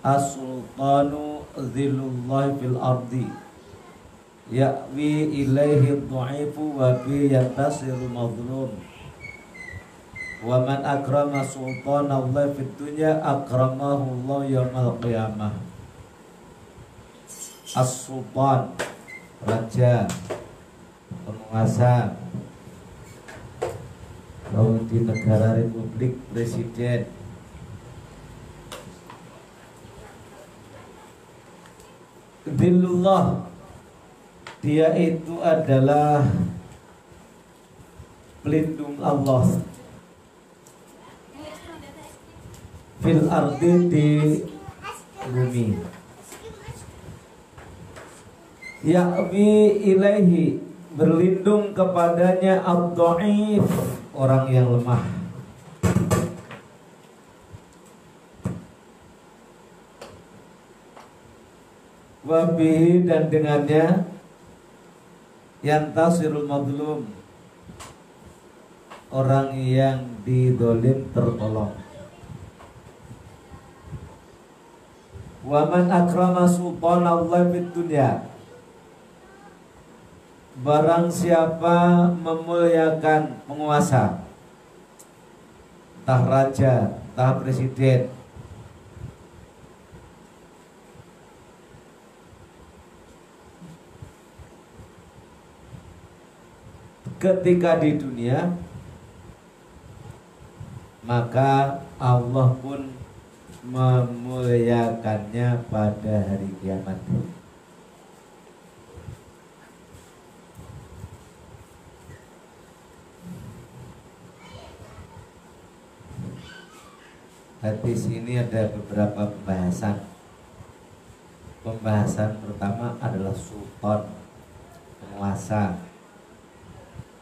As-sultanu dhillullahi fil ardi ya'wi ilaihi dhu'ifu wa bi yantasiru mazlum. Wa man akrama sultanallahi fid dunya akramahu Allah yaumal qiyamah. As-sultan, raja, penguasa. Kalau di negara republik presiden. Dhillullah, dia itu adalah pelindung Allah fil ardi, di bumi. Ya'wi ilaihi, berlindung kepadanya ad-dha'if, orang yang lemah. Wabihi, dan dengannya yantasirul mazlum, orang yang didolim tertolong. Waman akrama sultanallahi fid dunya, barang siapa memuliakan penguasa, entah raja, entah presiden, ketika di dunia, maka Allah pun memuliakannya pada hari kiamat. Hadis ini ada beberapa pembahasan. Pembahasan pertama adalah sultan, penguasa,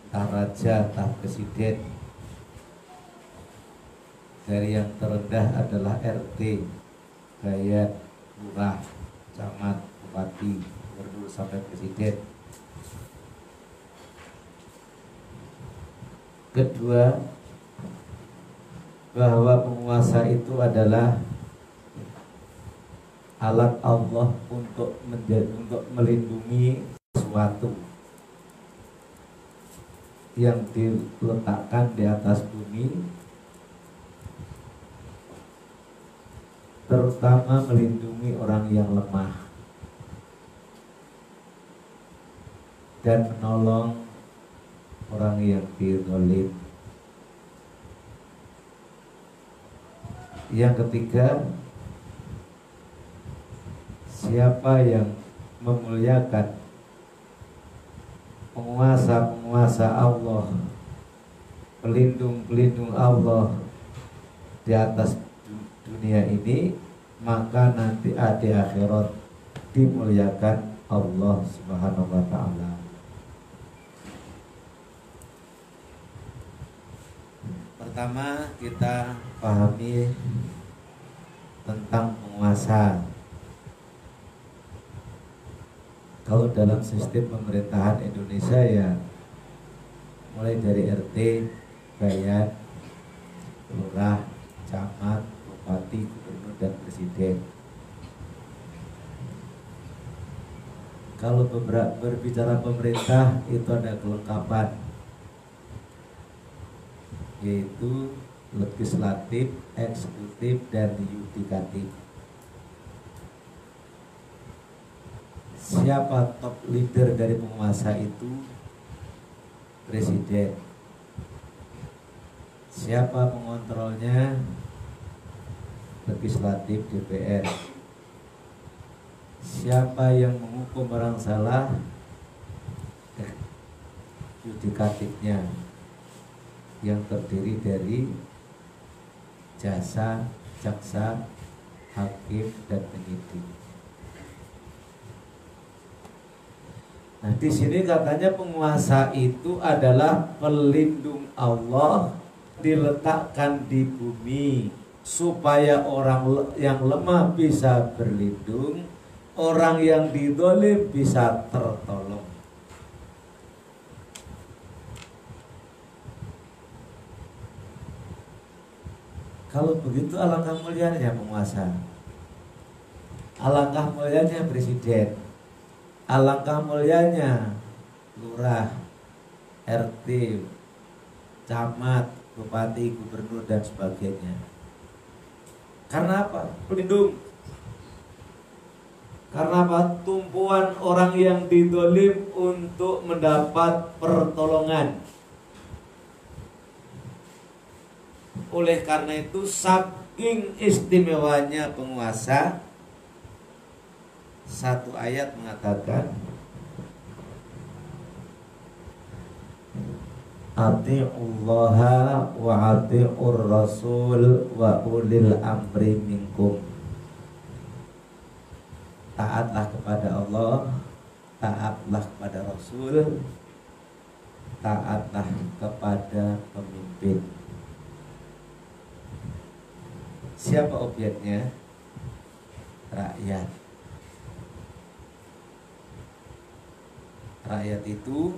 entah raja, entah presiden. Dari yang terendah adalah RT, rakyat, lurah, camat, bupati, gubernur sampai presiden. Kedua, bahwa penguasa itu adalah alat Allah untuk melindungi sesuatu yang diletakkan di atas bumi, terutama melindungi orang yang lemah dan menolong orang yang dizalim. Yang ketiga, siapa yang memuliakan penguasa Allah, pelindung Allah di atas dunia ini, maka nanti di akhirat dimuliakan Allah Subhanahu wa ta'ala. Pertama, kita pahami tentang penguasa. Kalau dalam sistem pemerintahan Indonesia ya mulai dari RT, rakyat, lurah, camat, bupati, gubernur, dan presiden. Kalau berbicara pemerintah itu ada kelengkapan, yaitu legislatif, eksekutif, dan yudikatif. Siapa top leader dari penguasa itu? Presiden. Siapa pengontrolnya? Legislatif, DPR. Siapa yang menghukum orang salah? Yudikatifnya, yang terdiri dari jaksa, hakim, dan penyidik. Nah, di sini katanya penguasa itu adalah pelindung Allah, diletakkan di bumi supaya orang yang lemah bisa berlindung, orang yang didolim bisa tertolong. Kalau begitu alangkah mulianya penguasa. Alangkah mulianya presiden, alangkah mulianya lurah, RT, camat, bupati, gubernur dan sebagainya. Karena apa? Pelindung. Karena apa? Tumpuan orang yang didolim untuk mendapat pertolongan. Oleh karena itu, saking istimewanya penguasa, satu ayat mengatakan Ati'ullaha wa ati'ur rasul wa ulil amri minkum. Taatlah kepada Allah, taatlah kepada Rasul, taatlah kepada pemimpin. Siapa objeknya? Rakyat. Rakyat itu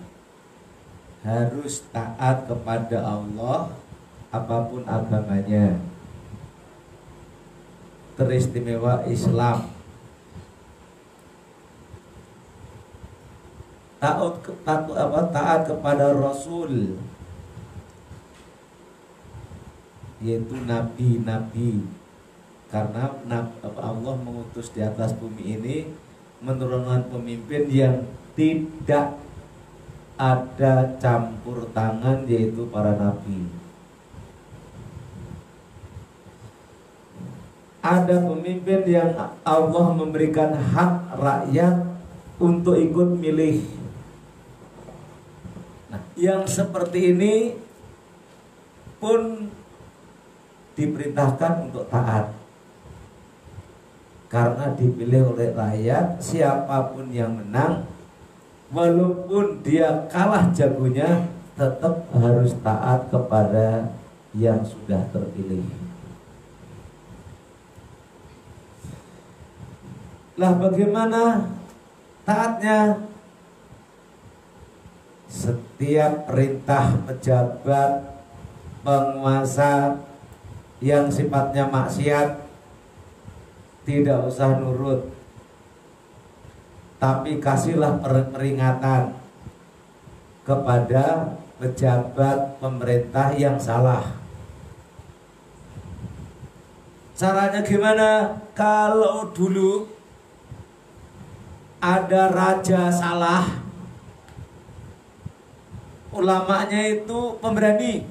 harus taat kepada Allah apapun agamanya. Teristimewa Islam. Taat kepada Rasul, yaitu nabi-nabi. Karena Allah mengutus di atas bumi ini menurunkan pemimpin yang tidak ada campur tangan, yaitu para nabi. Ada pemimpin yang Allah memberikan hak rakyat untuk ikut milih. Nah, yang seperti ini pun diperintahkan untuk taat. Karena dipilih oleh rakyat, siapapun yang menang, walaupun dia kalah jagonya, tetap harus taat kepada yang sudah terpilih. Lah bagaimana taatnya? Setiap perintah pejabat, penguasa yang sifatnya maksiat, tidak usah nurut, tapi kasihlah peringatan kepada pejabat pemerintah yang salah. Caranya gimana? Kalau dulu ada raja salah, ulamanya itu pemberani,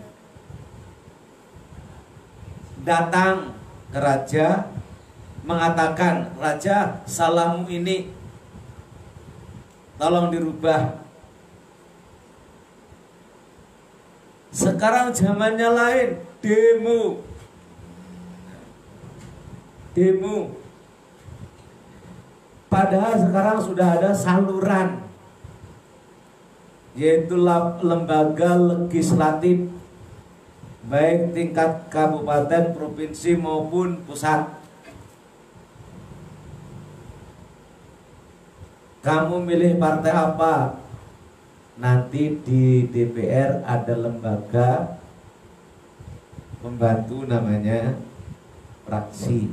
datang ke raja mengatakan, raja, salahmu ini tolong dirubah. Sekarang zamannya lain, demo. Padahal sekarang sudah ada saluran, yaitu lembaga legislatif, baik tingkat kabupaten, provinsi maupun pusat. Kamu milih partai apa? Nanti di DPR ada lembaga pembantu namanya fraksi,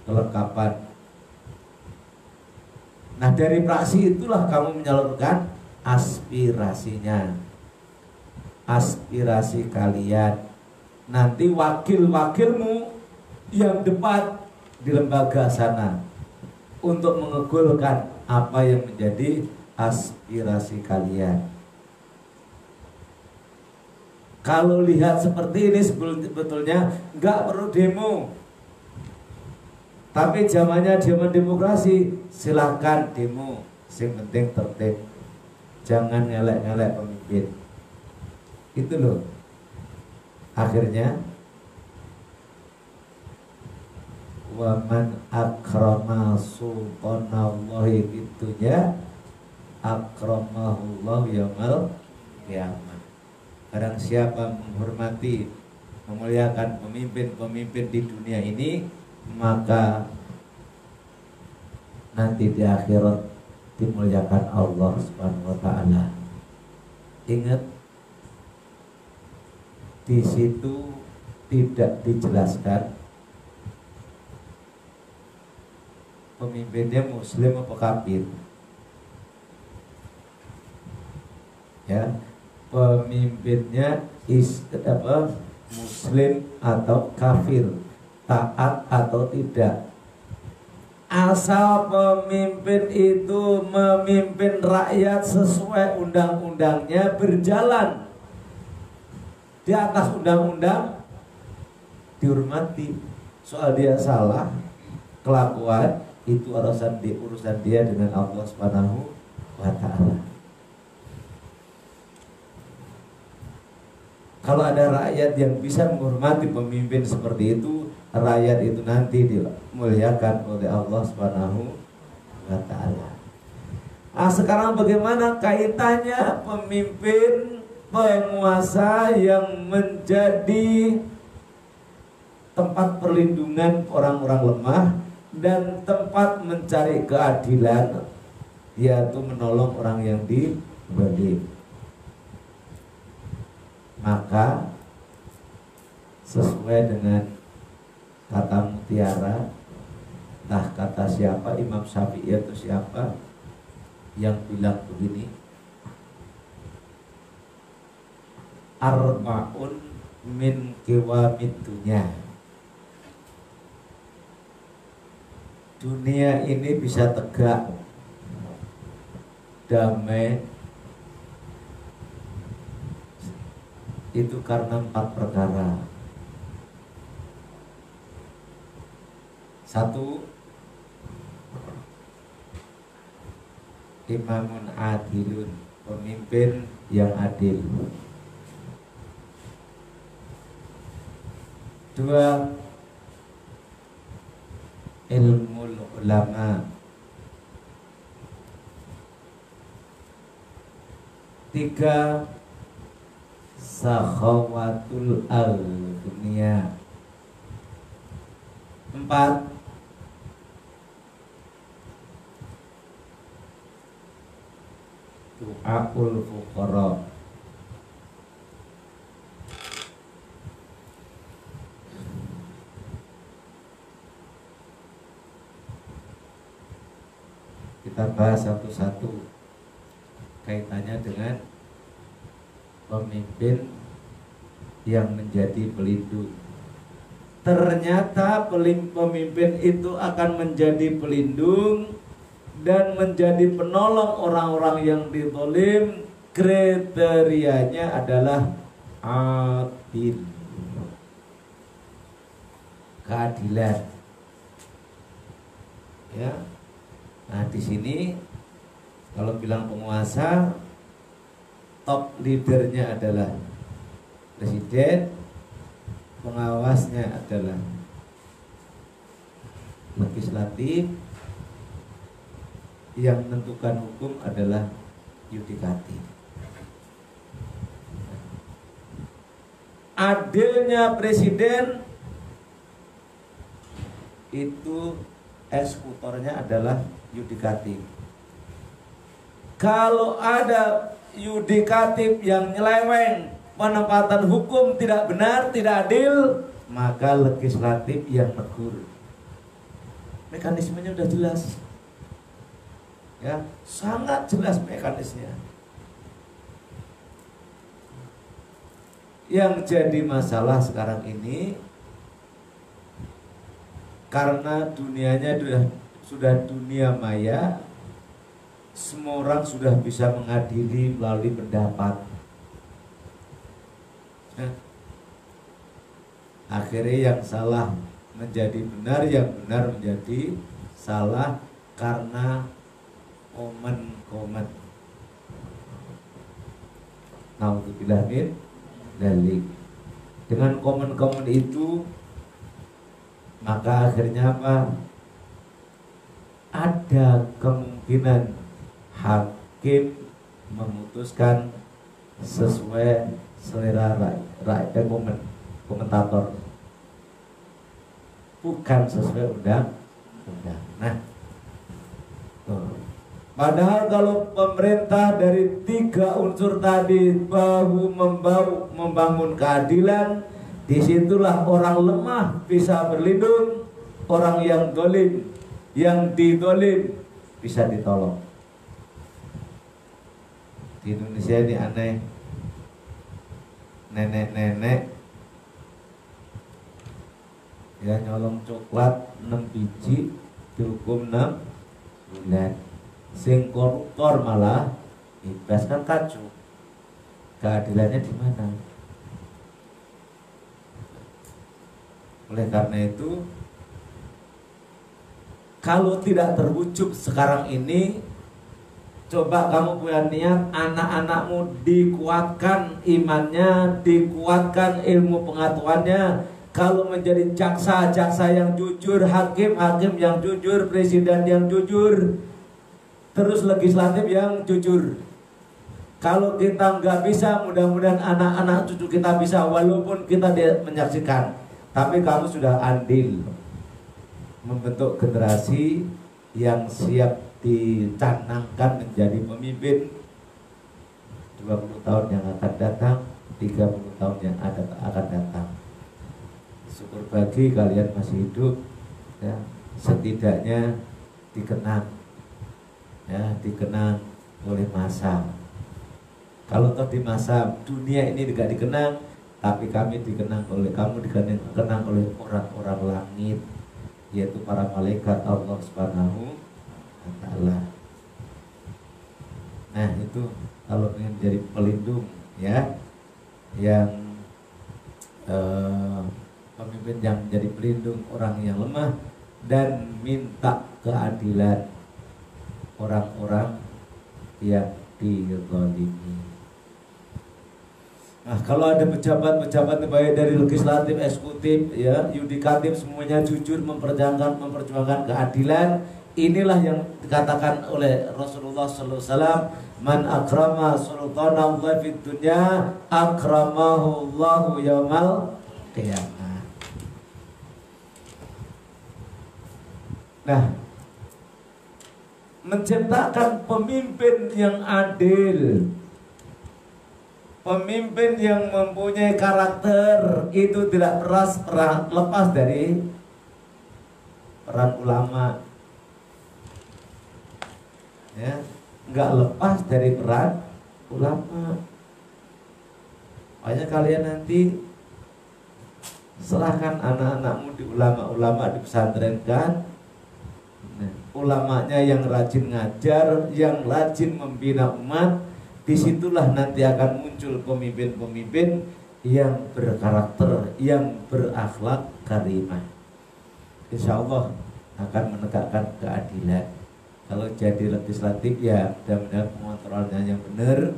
kelengkapan. Nah, dari fraksi itulah kamu menyalurkan aspirasinya, aspirasi kalian. Nanti wakil-wakilmu yang debat di lembaga sana untuk mengegulkan apa yang menjadi aspirasi kalian. Kalau lihat seperti ini sebetulnya nggak perlu demo. Tapi zamannya zaman demokrasi, silahkan demo. Yang penting tertib, jangan ngelek-ngelek pemimpin. Itu loh. Akhirnya waman akrama sultanallahi fitunya akramahullah yaumil qiyamah. Barang siapa menghormati, memuliakan pemimpin-pemimpin di dunia ini, maka nanti di akhirat dimuliakan Allah Subhanahu wa taala. Ingat, di situ tidak dijelaskan pemimpinnya muslim apa kafir. Ya, pemimpinnya muslim atau kafir, taat atau tidak. Asal pemimpin itu memimpin rakyat sesuai undang-undangnya, berjalan di atas undang-undang, dihormati. Soal dia salah kelakuan, itu urusan dia dengan Allah Subhanahu wa ta'ala. Kalau ada rakyat yang bisa menghormati pemimpin seperti itu, rakyat itu nanti dimuliakan oleh Allah Subhanahu wa ta'ala. Sekarang bagaimana kaitannya pemimpin, penguasa yang menjadi tempat perlindungan orang-orang lemah dan tempat mencari keadilan, yaitu menolong orang yang dizalim. Maka sesuai dengan kata mutiara, kata siapa, Imam Syafi'i atau siapa yang bilang begini, arba'un min qiwamid dunya. Dunia ini bisa tegak, damai, itu karena 4 perkara. 1, imamun adilun, pemimpin yang adil. 2, ilmul ulama. 3, sakhawatul al-dunia. 4, du'aul fuqara. Kita bahas satu-satu kaitannya dengan pemimpin yang menjadi pelindung. Ternyata pemimpin itu akan menjadi pelindung dan menjadi penolong orang-orang yang dizalim. Kriterianya adalah adil, keadilan. Ya. Nah, di sini kalau bilang penguasa, top leadernya adalah presiden, pengawasnya adalah legislatif, yang menentukan hukum adalah yudikatif. Adilnya presiden itu eksekutornya adalah yudikatif. Kalau ada yudikatif yang nyeleweng, penempatan hukum tidak benar, tidak adil, maka legislatif yang negur. Mekanismenya sudah jelas. Ya, sangat jelas mekanismenya. Yang jadi masalah sekarang ini karena dunianya sudah dunia maya, semua orang sudah bisa mengadili melalui pendapat. Akhirnya yang salah menjadi benar, yang benar menjadi salah karena komen-komen. Naudzubillah min dzalik. Dengan komen-komen itu, maka akhirnya apa? Ada kemungkinan hakim memutuskan sesuai selera rakyat, komentator, bukan sesuai undang-undang. Nah, padahal kalau pemerintah dari 3 unsur tadi bahu membangun keadilan, disitulah orang lemah bisa berlindung, orang yang zalim yang didolim bisa ditolong. Di Indonesia ini aneh, nenek-nenek ya nyolong coklat 6 biji dihukum 6 bulan. Sing koruptor malah bebas, kan kacau. Keadilannya di mana? Oleh karena itu, kalau tidak terwujud sekarang ini, coba kamu punya niat anak-anakmu dikuatkan imannya, dikuatkan ilmu pengetahuannya. Kalau menjadi jaksa-jaksa yang jujur, hakim-hakim yang jujur, presiden yang jujur, terus legislatif yang jujur. Kalau kita nggak bisa, mudah-mudahan anak-anak cucu kita bisa, walaupun kita tidak menyaksikan. Tapi kamu sudah andil membentuk generasi yang siap dicanangkan menjadi pemimpin 20 tahun yang akan datang, 30 tahun yang akan datang. Syukur bagi kalian masih hidup, ya, setidaknya dikenang, ya, dikenang oleh masa. Kalau toh di masa dunia ini tidak dikenang, tapi kami dikenang oleh kamu, dikenang oleh orang-orang langit, yaitu para malaikat Allah Subhanahu wa Ta'ala. Nah itu kalau ingin menjadi pelindung, ya, yang pemimpin yang menjadi pelindung orang yang lemah dan minta keadilan orang-orang yang dizalimi. Nah, kalau ada pejabat-pejabat baik dari legislatif, eksekutif, ya, yudikatif, semuanya jujur memperjuangkan keadilan, inilah yang dikatakan oleh Rasulullah SAW, man akrama sultana Allah fid dunya akramahu Allahu yaumal qiyamah. Nah, menciptakan pemimpin yang adil, pemimpin yang mempunyai karakter, itu tidak pernah lepas dari peran ulama, ya, nggak lepas dari peran ulama. Makanya kalian nanti serahkan anak-anakmu di ulama-ulama, di pesantren kan. Nah, ulamanya yang rajin ngajar, yang rajin membina umat, disitulah nanti akan muncul pemimpin-pemimpin yang berkarakter, yang berakhlak karimah. Insya Allah akan menegakkan keadilan. Kalau jadi legislatif, ya mudah-mudahan pengontrolnya yang benar.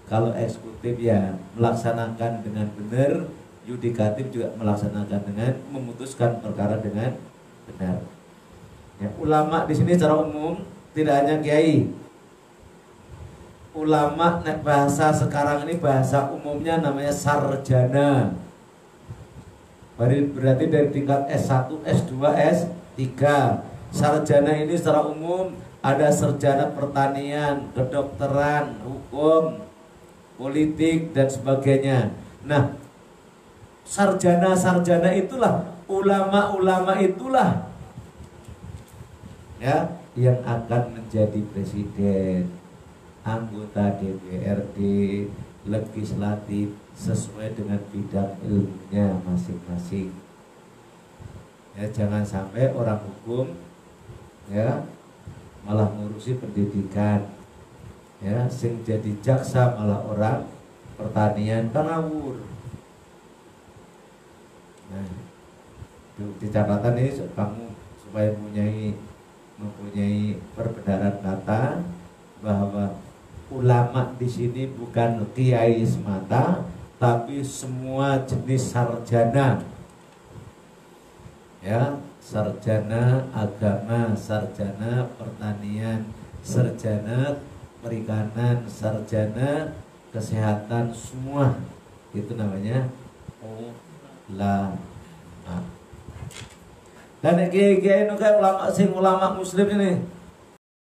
Kalau eksekutif, ya melaksanakan dengan benar. Yudikatif juga melaksanakan dengan memutuskan perkara dengan benar. Ya, ulama di sini secara umum tidak hanya kiai. Ulama, bahasa sekarang ini bahasa umumnya namanya sarjana. Berarti dari tingkat S1, S2, S3. Sarjana ini secara umum ada sarjana pertanian, kedokteran, hukum, politik, dan sebagainya. Nah, sarjana-sarjana itulah, ulama-ulama itulah, ya, yang akan menjadi presiden, anggota DPRD, legislatif, sesuai dengan bidang ilmunya masing-masing. Ya, jangan sampai orang hukum, ya, malah ngurusi pendidikan, ya, sing jadi jaksa malah orang pertanian, kan ngawur. Nah, di catatan ini kamu supaya mempunyai perbenaran kata bahwa ulama di sini bukan kiai semata, tapi semua jenis sarjana, ya, sarjana agama, sarjana pertanian, sarjana perikanan, sarjana kesehatan, semua itu namanya ulama. Dan kiai-kiai itu kan ulama muslim ini